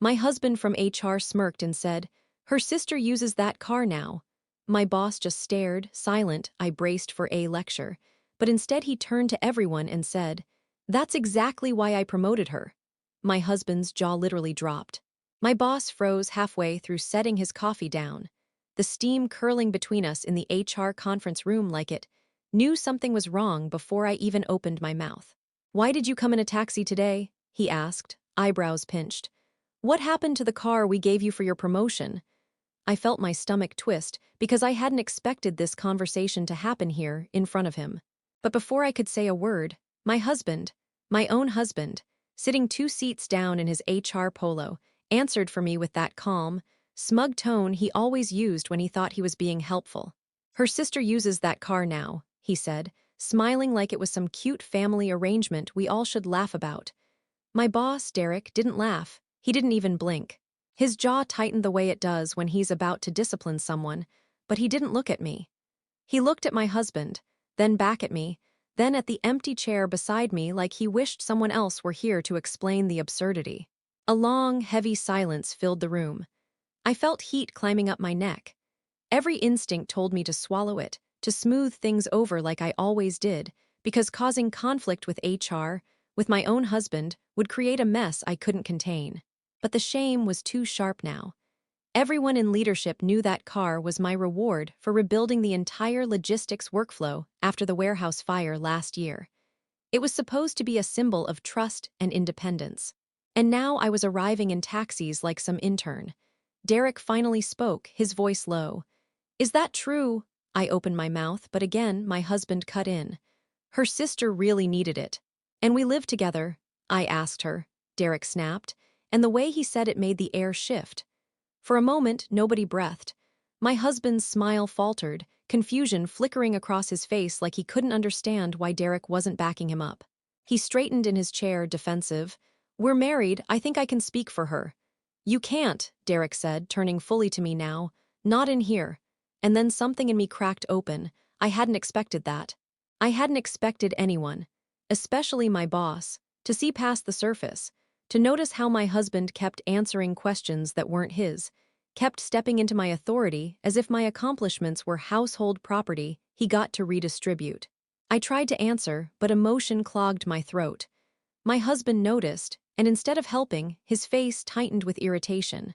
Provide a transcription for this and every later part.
My husband from HR smirked and said, "Her sister uses that car now." My boss just stared, silent. I braced for a lecture. But instead he turned to everyone and said, "That's exactly why I promoted her." My husband's jaw literally dropped. My boss froze halfway through setting his coffee down. The steam curling between us in the HR conference room like it knew something was wrong before I even opened my mouth. "Why did you come in a taxi today?" he asked, eyebrows pinched. "What happened to the car we gave you for your promotion?" I felt my stomach twist because I hadn't expected this conversation to happen here in front of him. But before I could say a word, my husband, my own husband, sitting 2 seats down in his HR polo, answered for me with that calm, smug tone he always used when he thought he was being helpful. "Her sister uses that car now," he said, smiling like it was some cute family arrangement we all should laugh about. My boss, Derek, didn't laugh. He didn't even blink. His jaw tightened the way it does when he's about to discipline someone, but he didn't look at me. He looked at my husband, then back at me, then at the empty chair beside me like he wished someone else were here to explain the absurdity. A long, heavy silence filled the room. I felt heat climbing up my neck. Every instinct told me to swallow it, to smooth things over like I always did, because causing conflict with HR, with my own husband, would create a mess I couldn't contain. But the shame was too sharp now. Everyone in leadership knew that car was my reward for rebuilding the entire logistics workflow after the warehouse fire last year. It was supposed to be a symbol of trust and independence. And now I was arriving in taxis like some intern. Derek finally spoke, his voice low. "Is that true?" I opened my mouth, but again my husband cut in. "Her sister really needed it. And we live together," I asked her, Derek snapped, and the way he said it made the air shift. For a moment, nobody breathed. My husband's smile faltered, confusion flickering across his face like he couldn't understand why Derek wasn't backing him up. He straightened in his chair, defensive. "We're married, I think I can speak for her." "You can't," Derek said, turning fully to me now. "Not in here." And then something in me cracked open. I hadn't expected that. I hadn't expected anyone, especially my boss, to see past the surface, to notice how my husband kept answering questions that weren't his, kept stepping into my authority as if my accomplishments were household property he got to redistribute. I tried to answer, but emotion clogged my throat. My husband noticed, and instead of helping, his face tightened with irritation.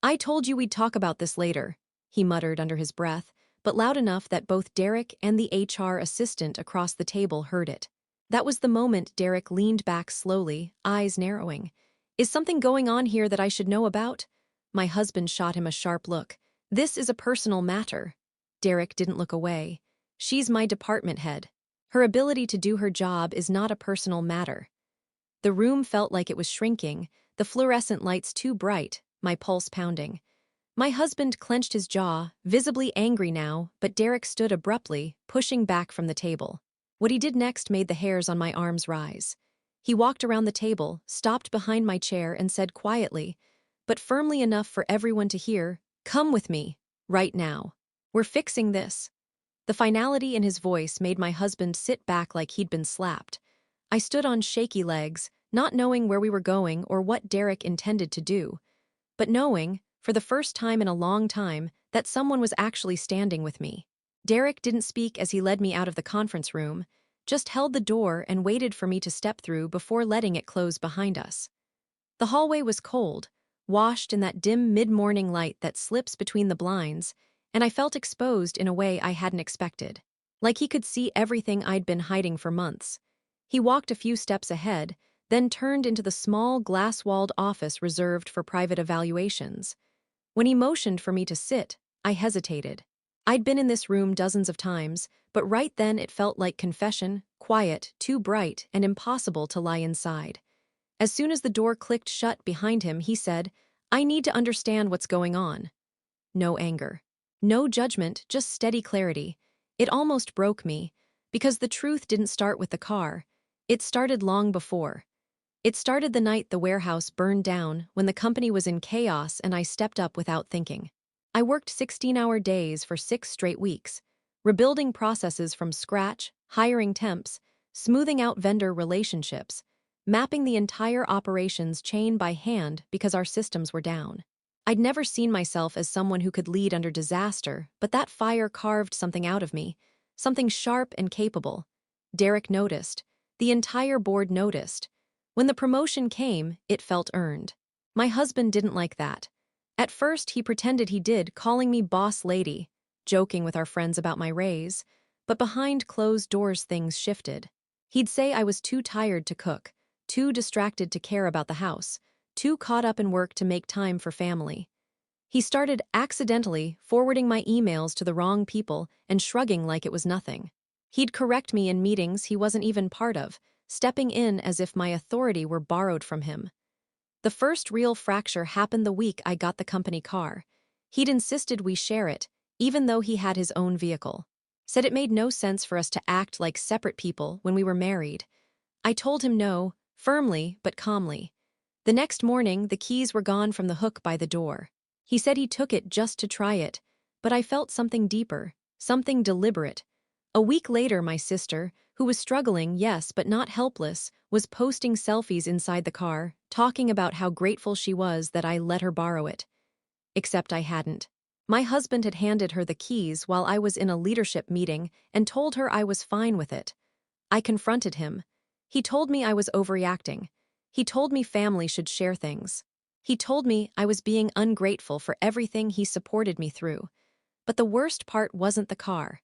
"I told you we'd talk about this later," he muttered under his breath, but loud enough that both Derek and the HR assistant across the table heard it. That was the moment Derek leaned back slowly, eyes narrowing. "Is something going on here that I should know about?" My husband shot him a sharp look. "This is a personal matter." Derek didn't look away. "She's my department head. Her ability to do her job is not a personal matter." The room felt like it was shrinking, the fluorescent lights too bright, my pulse pounding. My husband clenched his jaw, visibly angry now, but Derek stood abruptly, pushing back from the table. What he did next made the hairs on my arms rise. He walked around the table, stopped behind my chair, and said quietly, but firmly enough for everyone to hear, "Come with me, right now. We're fixing this." The finality in his voice made my husband sit back like he'd been slapped. I stood on shaky legs, not knowing where we were going or what Derek intended to do, but knowing, for the first time in a long time, that someone was actually standing with me. Derek didn't speak as he led me out of the conference room, just held the door and waited for me to step through before letting it close behind us. The hallway was cold, washed in that dim mid-morning light that slips between the blinds, and I felt exposed in a way I hadn't expected. Like he could see everything I'd been hiding for months. He walked a few steps ahead, then turned into the small glass-walled office reserved for private evaluations. When he motioned for me to sit, I hesitated. I'd been in this room dozens of times, but right then it felt like confession, quiet, too bright, and impossible to lie inside. As soon as the door clicked shut behind him, he said, "I need to understand what's going on." No anger. No judgment, just steady clarity. It almost broke me, because the truth didn't start with the car. It started long before. It started the night the warehouse burned down, when the company was in chaos and I stepped up without thinking. I worked 16-hour days for 6 straight weeks, rebuilding processes from scratch, hiring temps, smoothing out vendor relationships, mapping the entire operations chain by hand because our systems were down. I'd never seen myself as someone who could lead under disaster, but that fire carved something out of me, something sharp and capable. Derek noticed. The entire board noticed. When the promotion came, it felt earned. My husband didn't like that. At first, he pretended he did, calling me boss lady, joking with our friends about my raise, but behind closed doors things shifted. He'd say I was too tired to cook, too distracted to care about the house, too caught up in work to make time for family. He started accidentally forwarding my emails to the wrong people and shrugging like it was nothing. He'd correct me in meetings he wasn't even part of, stepping in as if my authority were borrowed from him. The first real fracture happened the week I got the company car. He'd insisted we share it, even though he had his own vehicle. Said it made no sense for us to act like separate people when we were married. I told him no, firmly but calmly. The next morning, the keys were gone from the hook by the door. He said he took it just to try it, but I felt something deeper, something deliberate. A week later, my sister, who was struggling, yes, but not helpless, was posting selfies inside the car, talking about how grateful she was that I let her borrow it. Except I hadn't. My husband had handed her the keys while I was in a leadership meeting and told her I was fine with it. I confronted him. He told me I was overreacting. He told me family should share things. He told me I was being ungrateful for everything he supported me through. But the worst part wasn't the car.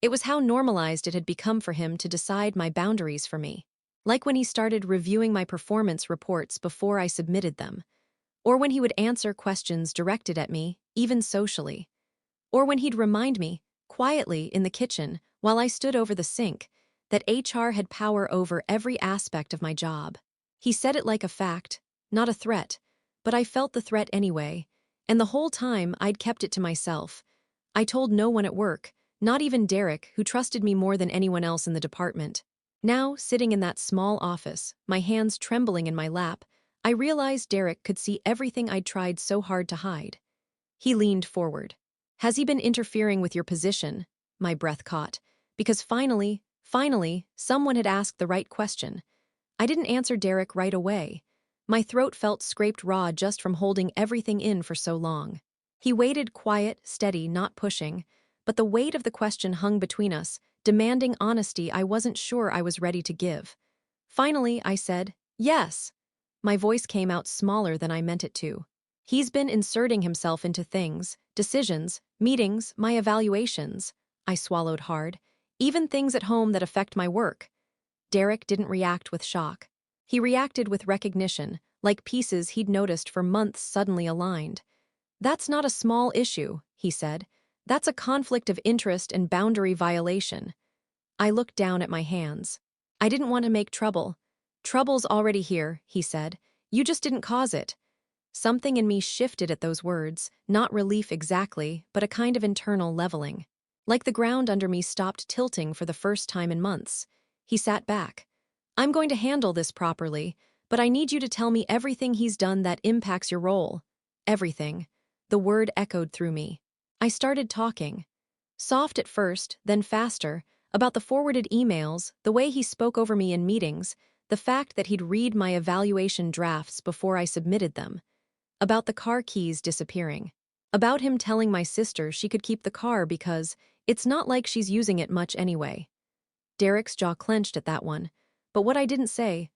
It was how normalized it had become for him to decide my boundaries for me. Like when he started reviewing my performance reports before I submitted them. Or when he would answer questions directed at me, even socially. Or when he'd remind me, quietly in the kitchen, while I stood over the sink, that HR had power over every aspect of my job. He said it like a fact, not a threat, but I felt the threat anyway, and the whole time I'd kept it to myself. I told no one at work, not even Derek, who trusted me more than anyone else in the department. Now, sitting in that small office, my hands trembling in my lap, I realized Derek could see everything I'd tried so hard to hide. He leaned forward. "Has he been interfering with your position?" My breath caught, because finally, someone had asked the right question. I didn't answer Derek right away. My throat felt scraped raw just from holding everything in for so long. He waited, quiet, steady, not pushing, but the weight of the question hung between us, demanding honesty I wasn't sure I was ready to give. Finally, I said, "Yes." My voice came out smaller than I meant it to. "He's been inserting himself into things, decisions, meetings, my evaluations." I swallowed hard. "Even things at home that affect my work." Derek didn't react with shock. He reacted with recognition, like pieces he'd noticed for months suddenly aligned. "That's not a small issue," he said. "That's a conflict of interest and boundary violation." I looked down at my hands. "I didn't want to make trouble." "Trouble's already here," he said. "You just didn't cause it." Something in me shifted at those words, not relief exactly, but a kind of internal leveling. Like the ground under me stopped tilting for the first time in months. He sat back. "I'm going to handle this properly, but I need you to tell me everything he's done that impacts your role." Everything. The word echoed through me. I started talking. Soft at first, then faster, about the forwarded emails, the way he spoke over me in meetings, the fact that he'd read my evaluation drafts before I submitted them. About the car keys disappearing. About him telling my sister she could keep the car because it's not like she's using it much anyway. Derek's jaw clenched at that one. But what I couldn't say,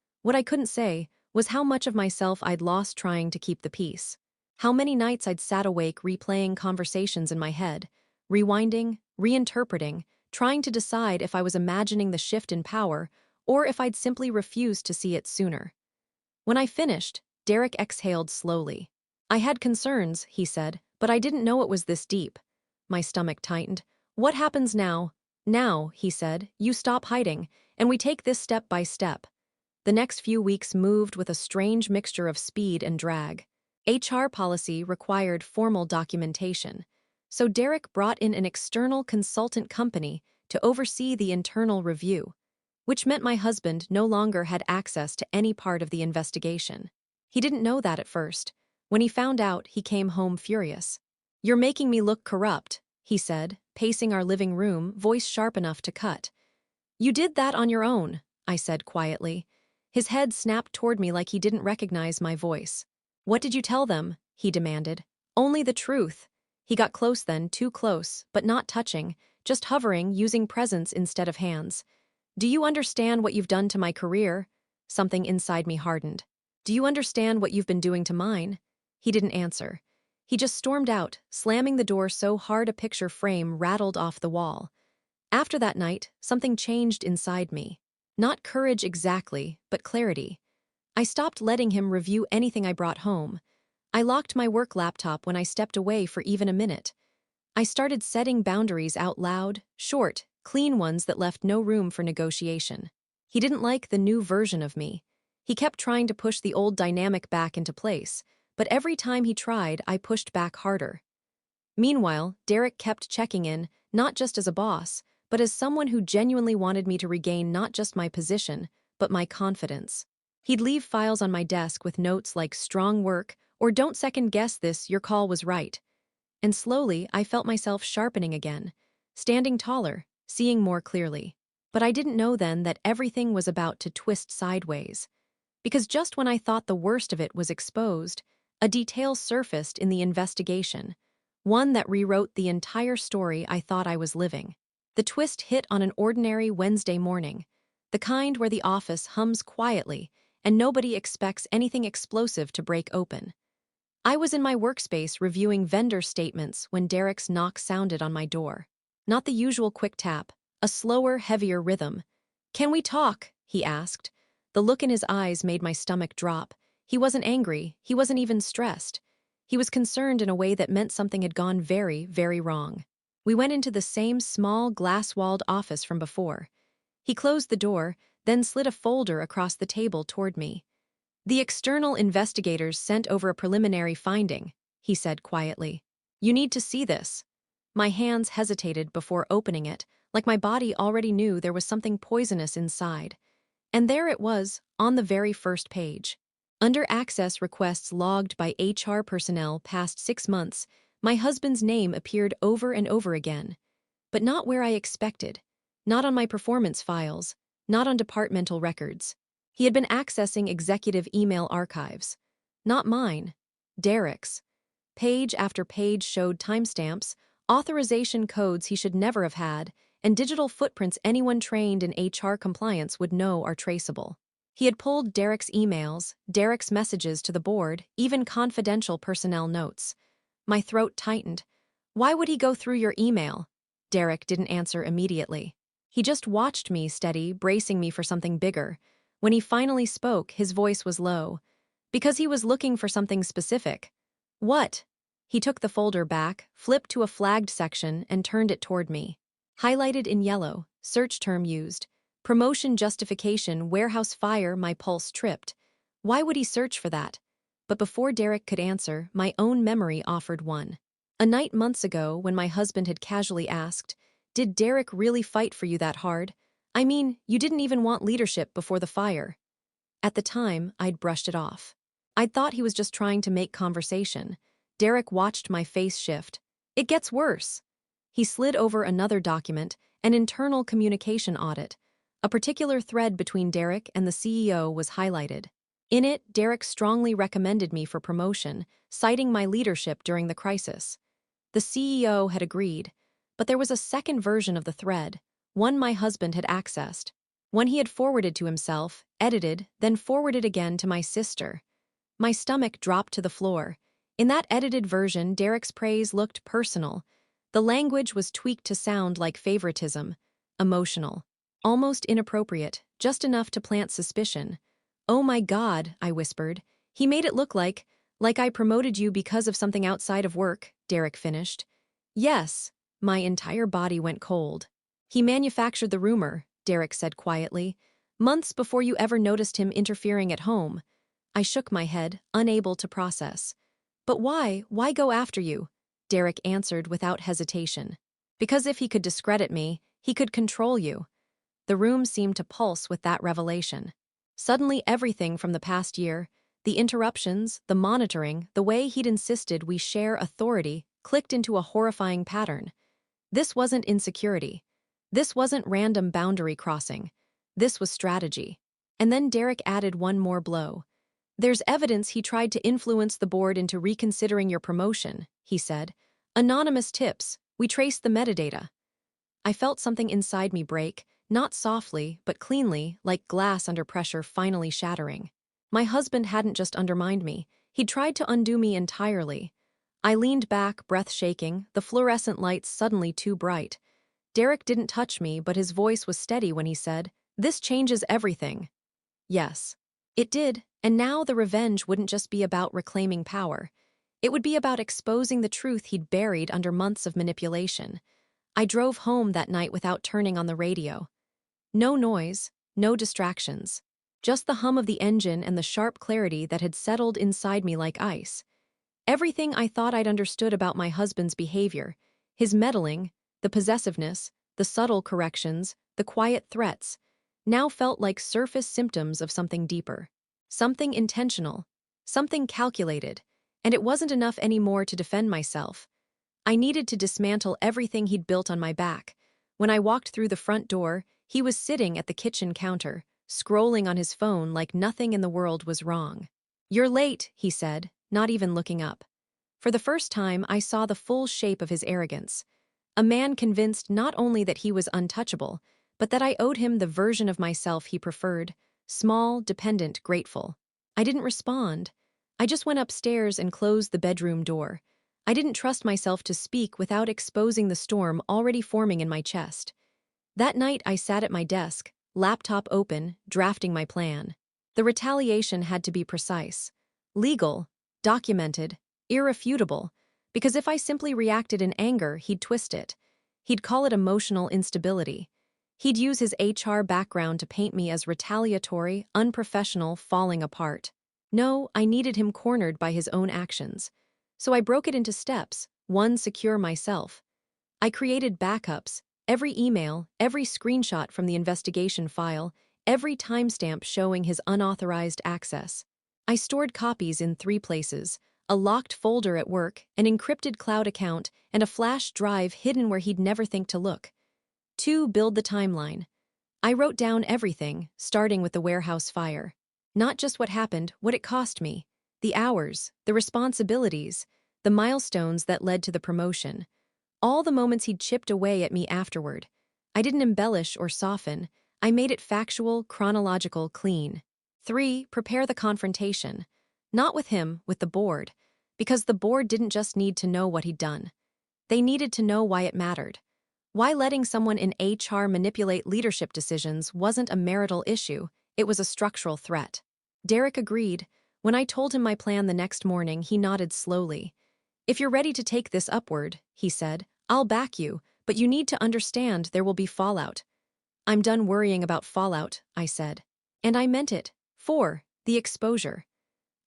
was how much of myself I'd lost trying to keep the peace. How many nights I'd sat awake replaying conversations in my head, rewinding, reinterpreting, trying to decide if I was imagining the shift in power or if I'd simply refused to see it sooner. When I finished, Derek exhaled slowly. "I had concerns," he said, "but I didn't know it was this deep." My stomach tightened. "What happens now?" "Now," he said, "you stop hiding, and we take this step by step." The next few weeks moved with a strange mixture of speed and drag. HR policy required formal documentation, so Derek brought in an external consultant company to oversee the internal review, which meant my husband no longer had access to any part of the investigation. He didn't know that at first. When he found out, he came home furious. "You're making me look corrupt," he said, pacing our living room, voice sharp enough to cut. "You did that on your own," I said quietly. His head snapped toward me like he didn't recognize my voice. "What did you tell them?" he demanded. "Only the truth." He got close then, too close, but not touching, just hovering, using presence instead of hands. "Do you understand what you've done to my career?" Something inside me hardened. "Do you understand what you've been doing to mine?" He didn't answer. He just stormed out, slamming the door so hard a picture frame rattled off the wall. After that night, something changed inside me. Not courage exactly, but clarity. I stopped letting him review anything I brought home. I locked my work laptop when I stepped away for even a minute. I started setting boundaries out loud, short, clean ones that left no room for negotiation. He didn't like the new version of me. He kept trying to push the old dynamic back into place, but every time he tried, I pushed back harder. Meanwhile, Derek kept checking in, not just as a boss, but as someone who genuinely wanted me to regain not just my position, but my confidence. He'd leave files on my desk with notes like "strong work" or "don't second guess this, your call was right." And slowly, I felt myself sharpening again, standing taller, seeing more clearly. But I didn't know then that everything was about to twist sideways. Because just when I thought the worst of it was exposed, a detail surfaced in the investigation, one that rewrote the entire story I thought I was living. The twist hit on an ordinary Wednesday morning, the kind where the office hums quietly and nobody expects anything explosive to break open. I was in my workspace reviewing vendor statements when Derek's knock sounded on my door. Not the usual quick tap, a slower, heavier rhythm. "Can we talk?" he asked. The look in his eyes made my stomach drop. He wasn't angry, he wasn't even stressed. He was concerned in a way that meant something had gone very, very wrong. We went into the same small, glass-walled office from before. He closed the door, then slid a folder across the table toward me. "The external investigators sent over a preliminary finding," he said quietly. "You need to see this." My hands hesitated before opening it, like my body already knew there was something poisonous inside. And there it was, on the very first page. Under access requests logged by HR personnel past 6 months, my husband's name appeared over and over again. But not where I expected. Not on my performance files. Not on departmental records. He had been accessing executive email archives. Not mine. Derek's. Page after page showed timestamps, authorization codes he should never have had, and digital footprints anyone trained in HR compliance would know are traceable. He had pulled Derek's emails, Derek's messages to the board, even confidential personnel notes. My throat tightened. "Why would he go through your email?" Derek didn't answer immediately. He just watched me steady, bracing me for something bigger. When he finally spoke, his voice was low. "Because he was looking for something specific." "What?" He took the folder back, flipped to a flagged section, and turned it toward me. Highlighted in yellow, search term used. "Promotion justification, warehouse fire." My pulse tripped. Why would he search for that? But before Derek could answer, my own memory offered one. A night months ago when my husband had casually asked, "Did Derek really fight for you that hard? I mean, you didn't even want leadership before the fire." At the time, I'd brushed it off. I'd thought he was just trying to make conversation. Derek watched my face shift. "It gets worse." He slid over another document, an internal communication audit. A particular thread between Derek and the CEO was highlighted. In it, Derek strongly recommended me for promotion, citing my leadership during the crisis. The CEO had agreed, but there was a second version of the thread, one my husband had accessed, one he had forwarded to himself, edited, then forwarded again to my sister. My stomach dropped to the floor. In that edited version, Derek's praise looked personal. The language was tweaked to sound like favoritism, emotional, almost inappropriate, just enough to plant suspicion. "Oh my God," I whispered. "He made it look like I promoted you because of something outside of work," Derek finished. "Yes." My entire body went cold. "He manufactured the rumor," Derek said quietly, "months before you ever noticed him interfering at home." I shook my head, unable to process. "But why? Why go after you?" Derek answered without hesitation. "Because if he could discredit me, he could control you." The room seemed to pulse with that revelation. Suddenly everything from the past year, the interruptions, the monitoring, the way he'd insisted we share authority, clicked into a horrifying pattern. This wasn't insecurity. This wasn't random boundary crossing. This was strategy. And then Derek added one more blow. There's evidence he tried to influence the board into reconsidering your promotion, he said. Anonymous tips. We traced the metadata. I felt something inside me break, not softly, but cleanly, like glass under pressure finally shattering. My husband hadn't just undermined me, he'd tried to undo me entirely. I leaned back, breath shaking, the fluorescent lights suddenly too bright. Derek didn't touch me, but his voice was steady when he said, "This changes everything." Yes. It did, and now the revenge wouldn't just be about reclaiming power. It would be about exposing the truth he'd buried under months of manipulation. I drove home that night without turning on the radio. No noise, no distractions. Just the hum of the engine and the sharp clarity that had settled inside me like ice. Everything I thought I'd understood about my husband's behavior, his meddling, the possessiveness, the subtle corrections, the quiet threats, now felt like surface symptoms of something deeper. Something intentional, something calculated, and it wasn't enough anymore to defend myself. I needed to dismantle everything he'd built on my back. When I walked through the front door, he was sitting at the kitchen counter, scrolling on his phone like nothing in the world was wrong. "You're late," he said, not even looking up. For the first time, I saw the full shape of his arrogance. A man convinced not only that he was untouchable, but that I owed him the version of myself he preferred, small, dependent, grateful. I didn't respond. I just went upstairs and closed the bedroom door. I didn't trust myself to speak without exposing the storm already forming in my chest. That night I sat at my desk, laptop open, drafting my plan. The retaliation had to be precise. Legal, documented, irrefutable, because if I simply reacted in anger, he'd twist it. He'd call it emotional instability. He'd use his HR background to paint me as retaliatory, unprofessional, falling apart. No, I needed him cornered by his own actions. So I broke it into steps, one secure myself. I created backups, every email, every screenshot from the investigation file, every timestamp showing his unauthorized access. I stored copies in 3 places, a locked folder at work, an encrypted cloud account, and a flash drive hidden where he'd never think to look. 2. Build the timeline. I wrote down everything, starting with the warehouse fire. Not just what happened, what it cost me. The hours, the responsibilities, the milestones that led to the promotion. All the moments he'd chipped away at me afterward. I didn't embellish or soften. I made it factual, chronological, clean. 3. Prepare the confrontation. Not with him, with the board. Because the board didn't just need to know what he'd done. They needed to know why it mattered. Why letting someone in HR manipulate leadership decisions wasn't a marital issue, it was a structural threat. Derek agreed. When I told him my plan the next morning, he nodded slowly. "If you're ready to take this upward," he said, "I'll back you, but you need to understand there will be fallout." "I'm done worrying about fallout," I said. And I meant it. 4. The exposure.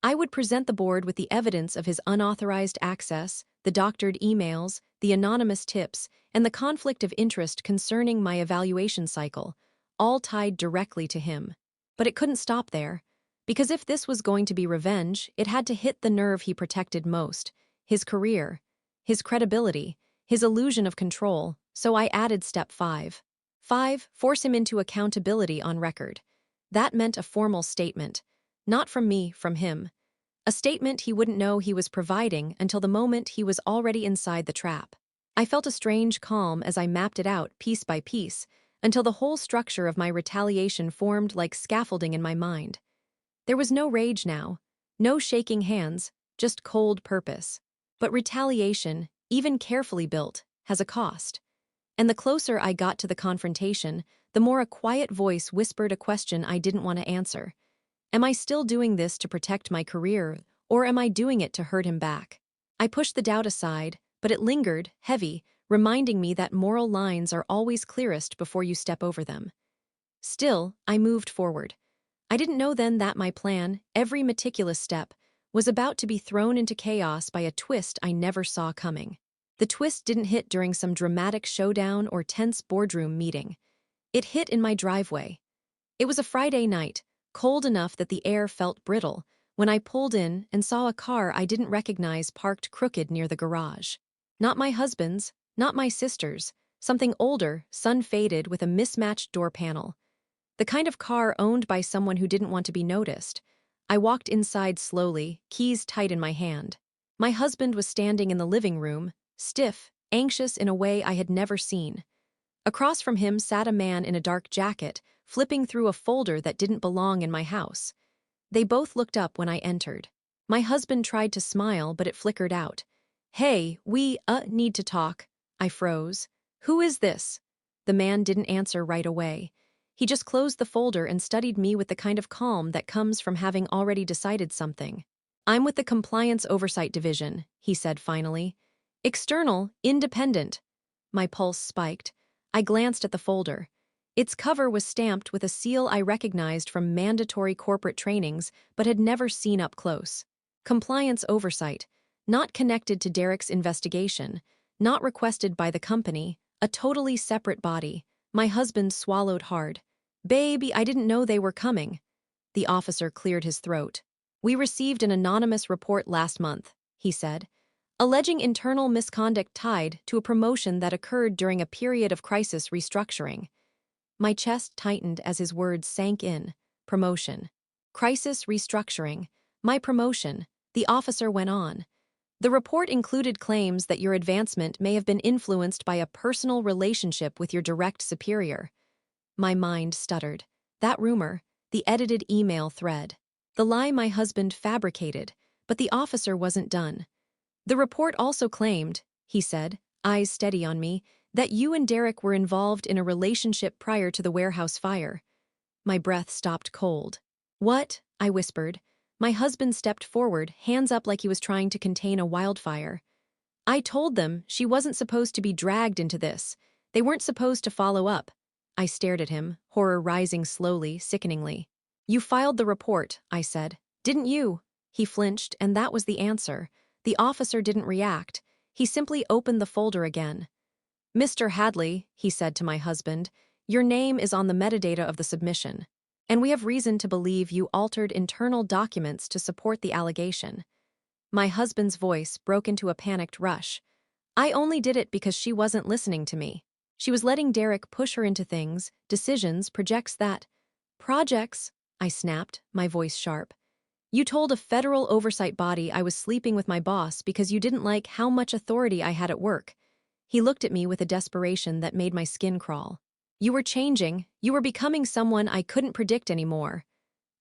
I would present the board with the evidence of his unauthorized access, the doctored emails, the anonymous tips, and the conflict of interest concerning my evaluation cycle, all tied directly to him. But it couldn't stop there. Because if this was going to be revenge, it had to hit the nerve he protected most, his career, his credibility, his illusion of control, so I added step 5. 5. Force him into accountability on record. That meant a formal statement. Not from me, from him. A statement he wouldn't know he was providing until the moment he was already inside the trap. I felt a strange calm as I mapped it out piece by piece, until the whole structure of my retaliation formed like scaffolding in my mind. There was no rage now, no shaking hands, just cold purpose. But retaliation, even carefully built, has a cost. And the closer I got to the confrontation, the more a quiet voice whispered a question I didn't want to answer. Am I still doing this to protect my career, or am I doing it to hurt him back? I pushed the doubt aside, but it lingered, heavy, reminding me that moral lines are always clearest before you step over them. Still, I moved forward. I didn't know then that my plan, every meticulous step, was about to be thrown into chaos by a twist I never saw coming. The twist didn't hit during some dramatic showdown or tense boardroom meeting. It hit in my driveway. It was a Friday night, cold enough that the air felt brittle, when I pulled in and saw a car I didn't recognize parked crooked near the garage. Not my husband's, not my sister's, something older, sun-faded with a mismatched door panel. The kind of car owned by someone who didn't want to be noticed. I walked inside slowly, keys tight in my hand. My husband was standing in the living room, stiff, anxious in a way I had never seen. Across from him sat a man in a dark jacket, flipping through a folder that didn't belong in my house. They both looked up when I entered. My husband tried to smile, but it flickered out. "Hey, we, need to talk." I froze. "Who is this?" The man didn't answer right away. He just closed the folder and studied me with the kind of calm that comes from having already decided something. "I'm with the Compliance Oversight Division," he said finally. "External, independent." My pulse spiked. I glanced at the folder. Its cover was stamped with a seal I recognized from mandatory corporate trainings but had never seen up close. Compliance Oversight, not connected to Derek's investigation, not requested by the company, a totally separate body. My husband swallowed hard. "Baby, I didn't know they were coming." The officer cleared his throat. "We received an anonymous report last month," he said, alleging internal misconduct tied to a promotion that occurred during a period of crisis restructuring. My chest tightened as his words sank in. Promotion. Crisis restructuring. My promotion. The officer went on. "The report included claims that your advancement may have been influenced by a personal relationship with your direct superior." My mind stuttered. That rumor, the edited email thread, the lie my husband fabricated, but the officer wasn't done. "The report also claimed," he said, eyes steady on me, "that you and Derek were involved in a relationship prior to the warehouse fire." My breath stopped cold. "What?" I whispered. My husband stepped forward, hands up like he was trying to contain a wildfire. "I told them she wasn't supposed to be dragged into this. They weren't supposed to follow up." I stared at him, horror rising slowly, sickeningly. "You filed the report," I said. "Didn't you?" He flinched, and that was the answer. The officer didn't react. He simply opened the folder again. "Mr. Hadley," he said to my husband, "your name is on the metadata of the submission, and we have reason to believe you altered internal documents to support the allegation." My husband's voice broke into a panicked rush. "I only did it because she wasn't listening to me. She was letting Derek push her into things, decisions, projects," I snapped, my voice sharp. "You told a federal oversight body I was sleeping with my boss because you didn't like how much authority I had at work." He looked at me with a desperation that made my skin crawl. "You were changing. You were becoming someone I couldn't predict anymore."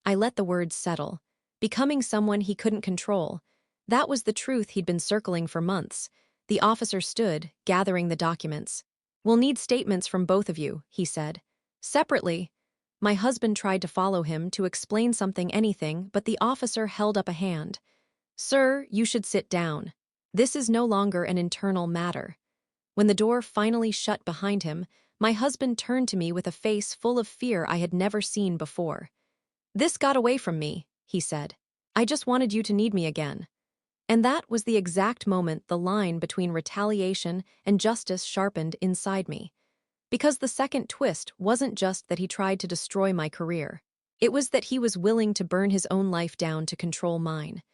I let the words settle. Becoming someone he couldn't control. That was the truth he'd been circling for months. The officer stood, gathering the documents. "We'll need statements from both of you," he said. "Separately." My husband tried to follow him, to explain anything, but the officer held up a hand. "Sir, you should sit down. This is no longer an internal matter." When the door finally shut behind him, my husband turned to me with a face full of fear I had never seen before. "This got away from me," he said. "I just wanted you to need me again." And that was the exact moment the line between retaliation and justice sharpened inside me. Because the second twist wasn't just that he tried to destroy my career. It was that he was willing to burn his own life down to control mine.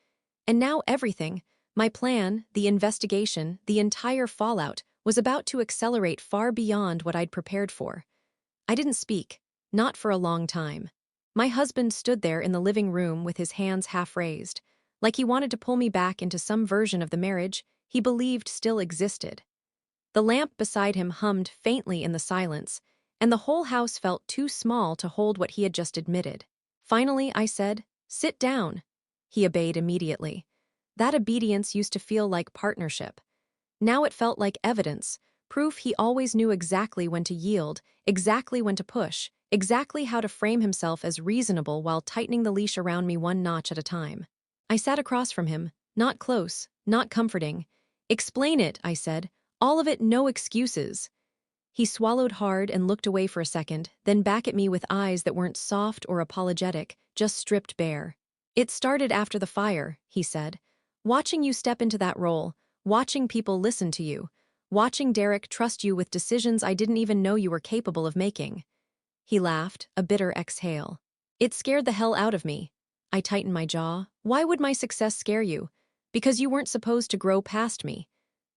And now everything, my plan, the investigation, the entire fallout, was about to accelerate far beyond what I'd prepared for. I didn't speak, not for a long time. My husband stood there in the living room with his hands half raised, like he wanted to pull me back into some version of the marriage he believed still existed. The lamp beside him hummed faintly in the silence, and the whole house felt too small to hold what he had just admitted. Finally, I said, "Sit down." He obeyed immediately. That obedience used to feel like partnership. Now it felt like evidence, proof he always knew exactly when to yield, exactly when to push, exactly how to frame himself as reasonable while tightening the leash around me one notch at a time. I sat across from him, not close, not comforting. "Explain it," I said. "All of it, no excuses." He swallowed hard and looked away for a second, then back at me with eyes that weren't soft or apologetic, just stripped bare. "It started after the fire," he said. "Watching you step into that role, watching people listen to you, watching Derek trust you with decisions I didn't even know you were capable of making." He laughed, a bitter exhale. "It scared the hell out of me." I tightened my jaw. "Why would my success scare you?" "Because you weren't supposed to grow past me."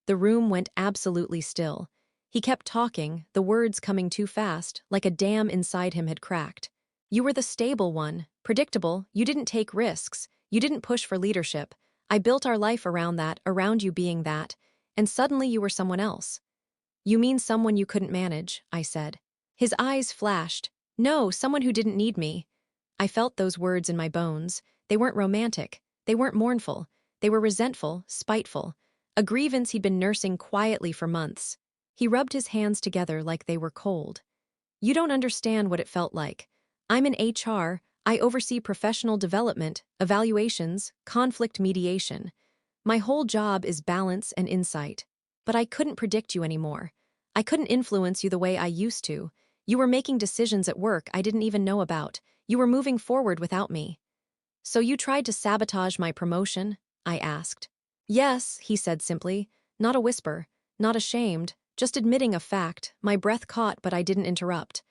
The room went absolutely still. He kept talking, the words coming too fast, like a dam inside him had cracked. You were the stable one, predictable, you didn't take risks, you didn't push for leadership. I built our life around that, around you being that, and suddenly you were someone else. You mean someone you couldn't manage, I said. His eyes flashed. No, someone who didn't need me. I felt those words in my bones. They weren't romantic. They weren't mournful. They were resentful, spiteful. A grievance he'd been nursing quietly for months. He rubbed his hands together like they were cold. You don't understand what it felt like. I'm in HR. I oversee professional development, evaluations, conflict mediation. My whole job is balance and insight. But I couldn't predict you anymore. I couldn't influence you the way I used to. You were making decisions at work I didn't even know about. You were moving forward without me. So you tried to sabotage my promotion? I asked. Yes, he said simply. Not a whisper. Not ashamed. Just admitting a fact. My breath caught, but I didn't interrupt.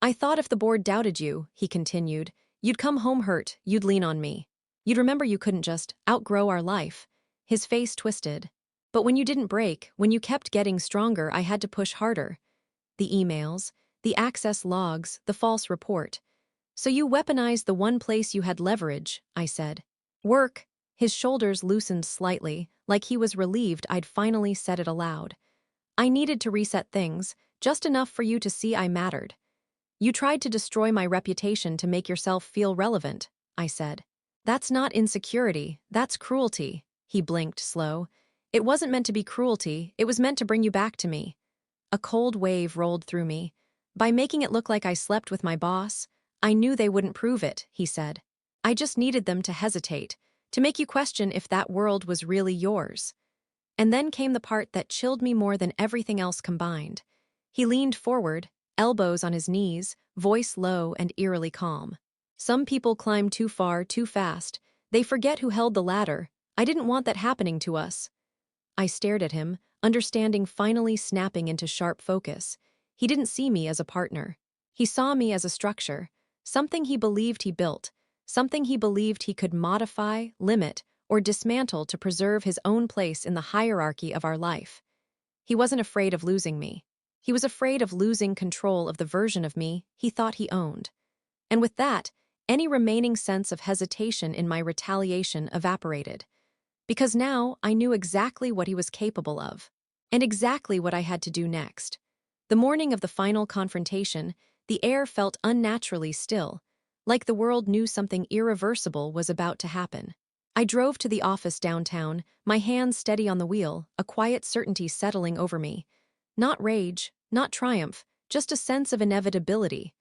I thought if the board doubted you, he continued, you'd come home hurt, you'd lean on me. You'd remember you couldn't just outgrow our life. His face twisted. But when you didn't break, when you kept getting stronger, I had to push harder. The emails, the access logs, the false report. So you weaponized the one place you had leverage, I said. Work. His shoulders loosened slightly, like he was relieved I'd finally said it aloud. I needed to reset things, just enough for you to see I mattered. You tried to destroy my reputation to make yourself feel relevant, I said. That's not insecurity, that's cruelty. He blinked, slow. It wasn't meant to be cruelty, it was meant to bring you back to me. A cold wave rolled through me. By making it look like I slept with my boss, I knew they wouldn't prove it, he said. I just needed them to hesitate, to make you question if that world was really yours. And then came the part that chilled me more than everything else combined. He leaned forward, elbows on his knees, voice low and eerily calm. Some people climb too far, too fast. They forget who held the ladder. I didn't want that happening to us. I stared at him, understanding finally snapping into sharp focus. He didn't see me as a partner. He saw me as a structure, something he believed he built, something he believed he could modify, limit, or dismantle to preserve his own place in the hierarchy of our life. He wasn't afraid of losing me. He was afraid of losing control of the version of me he thought he owned. And with that, any remaining sense of hesitation in my retaliation evaporated. Because now I knew exactly what he was capable of, and exactly what I had to do next. The morning of the final confrontation, the air felt unnaturally still, like the world knew something irreversible was about to happen. I drove to the office downtown, my hands steady on the wheel, a quiet certainty settling over me. Not rage, not triumph, just a sense of inevitability.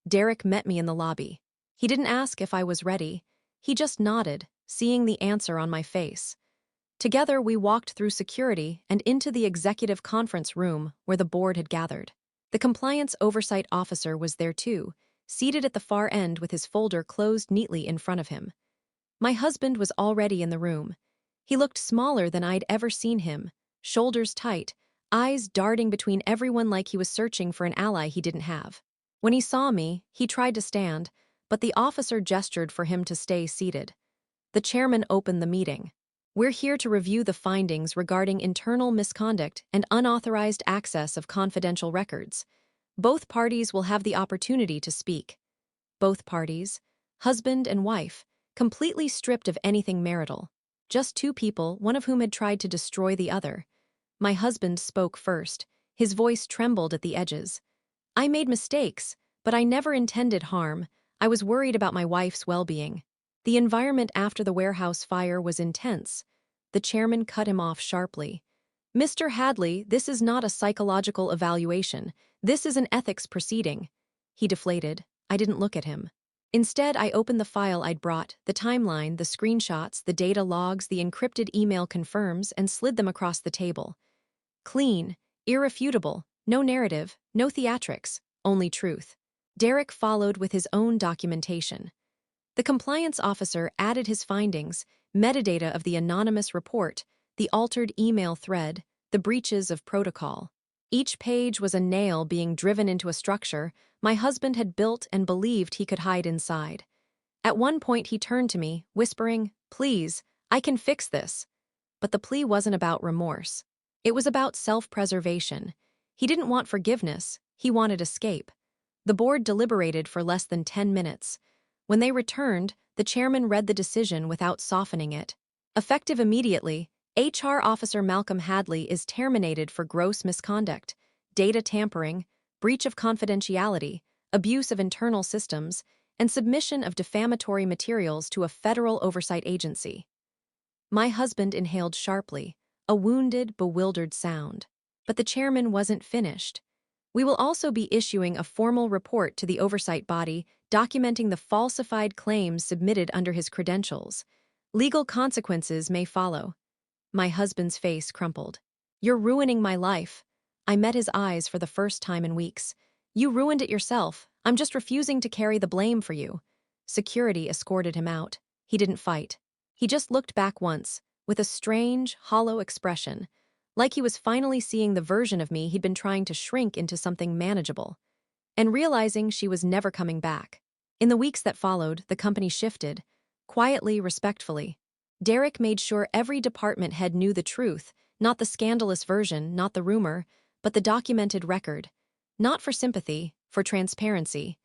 Derek met me in the lobby. He didn't ask if I was ready. He just nodded, seeing the answer on my face. Together, we walked through security and into the executive conference room where the board had gathered. The compliance oversight officer was there too, seated at the far end with his folder closed neatly in front of him. My husband was already in the room. He looked smaller than I'd ever seen him, shoulders tight, eyes darting between everyone like he was searching for an ally he didn't have. When he saw me, he tried to stand, but the officer gestured for him to stay seated. The chairman opened the meeting. We're here to review the findings regarding internal misconduct and unauthorized access of confidential records. Both parties will have the opportunity to speak. Both parties, husband and wife, completely stripped of anything marital. Just two people, one of whom had tried to destroy the other. My husband spoke first. His voice trembled at the edges. I made mistakes, but I never intended harm. I was worried about my wife's well-being. The environment after the warehouse fire was intense. The chairman cut him off sharply. Mr. Hadley, this is not a psychological evaluation. This is an ethics proceeding. He deflated. I didn't look at him. Instead, I opened the file I'd brought, the timeline, the screenshots, the data logs, the encrypted email confirms, and slid them across the table. Clean, irrefutable, no narrative, no theatrics, only truth. Derek followed with his own documentation. The compliance officer added his findings, metadata of the anonymous report, the altered email thread, the breaches of protocol. Each page was a nail being driven into a structure my husband had built and believed he could hide inside. At one point he turned to me, whispering, "Please, I can fix this." But the plea wasn't about remorse. It was about self-preservation. He didn't want forgiveness, he wanted escape. The board deliberated for less than 10 minutes. When they returned, the chairman read the decision without softening it. Effective immediately, HR Officer Malcolm Hadley is terminated for gross misconduct, data tampering, breach of confidentiality, abuse of internal systems, and submission of defamatory materials to a federal oversight agency. My husband inhaled sharply, a wounded, bewildered sound. But the chairman wasn't finished. We will also be issuing a formal report to the oversight body documenting the falsified claims submitted under his credentials. Legal consequences may follow. My husband's face crumpled. You're ruining my life. I met his eyes for the first time in weeks. You ruined it yourself. I'm just refusing to carry the blame for you. Security escorted him out. He didn't fight. He just looked back once, with a strange, hollow expression, like he was finally seeing the version of me he'd been trying to shrink into something manageable, and realizing she was never coming back. In the weeks that followed, the company shifted, quietly, respectfully. Derek made sure every department head knew the truth, not the scandalous version, not the rumor, but the documented record. Not for sympathy, for transparency.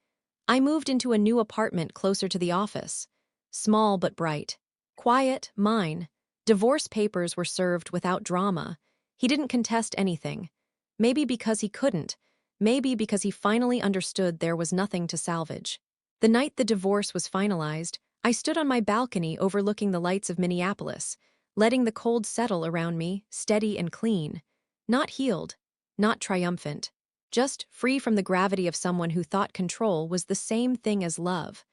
I moved into a new apartment closer to the office. Small but bright. Quiet, mine. Divorce papers were served without drama. He didn't contest anything. Maybe because he couldn't. Maybe because he finally understood there was nothing to salvage. The night the divorce was finalized, I stood on my balcony overlooking the lights of Minneapolis, letting the cold settle around me, steady and clean. Not healed, not triumphant. Just free from the gravity of someone who thought control was the same thing as love.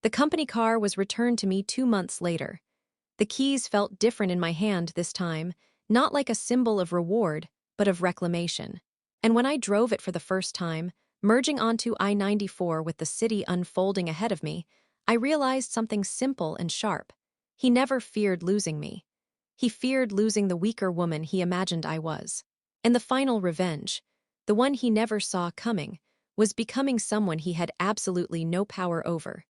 The company car was returned to me 2 months later. The keys felt different in my hand this time, not like a symbol of reward, but of reclamation. And when I drove it for the first time, merging onto I-94 with the city unfolding ahead of me, I realized something simple and sharp. He never feared losing me. He feared losing the weaker woman he imagined I was. And the final revenge, the one he never saw coming, was becoming someone he had absolutely no power over.